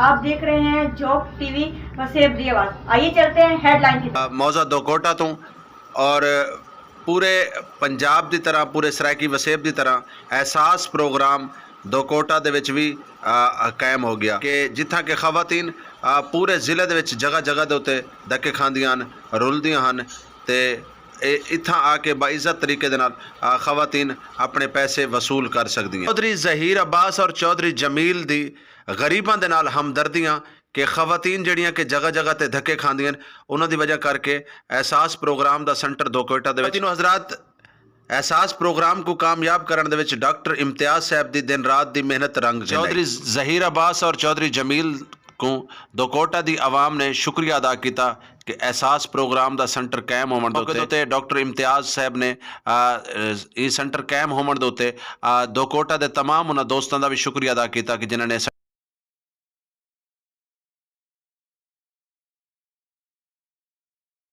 आप देख रहे हैं जॉब टीवी वसेब दी आवाज। आइए चलते हैं हेडलाइन की तरफ। मौजा दो कोटा तो और पूरे पंजाब की तरह पूरे सरायकी वसेब की तरह एहसास प्रोग्राम दो कोटा दे विच भी कायम हो गया कि जिथा कि खवातीन पूरे जिले दे विच जगह जगह के उत्ते धक्के खांदियां रुलदियां हन ते इत्थां आके बाइज़्ज़त तरीके दे नाल खवातीन अपने पैसे वसूल कर सकदियां। चौधरी जहीर अब्बास और चौधरी जमील दी गरीबां दे नाल हमदर्दियां कि खवातीन जड़ियां कि जगह जगह ते धक्के खांदियां उन्हां दी वजह करके एहसास प्रोग्राम दा सेंटर दो कोटा दे विच हज़रात एहसास प्रोग्राम को कामयाब करने दे विच डॉक्टर इम्तियाज साहब दी दिन रात दी मेहनत रंग चौधरी जहीर अब्बास और चौधरी जमील को दो कोटा दी आवाम ने शुक्रिया अदा किया कि एहसास प्रोग्राम दा सेंटर कायम होने दे उत्ते डॉक्टर इम्तियाज साहब ने ये सेंटर कायम होने दे उत्ते दो कोटा दे तमाम उन्हां दोस्तों का भी शुक्रिया अदा किया कि जिन्होंने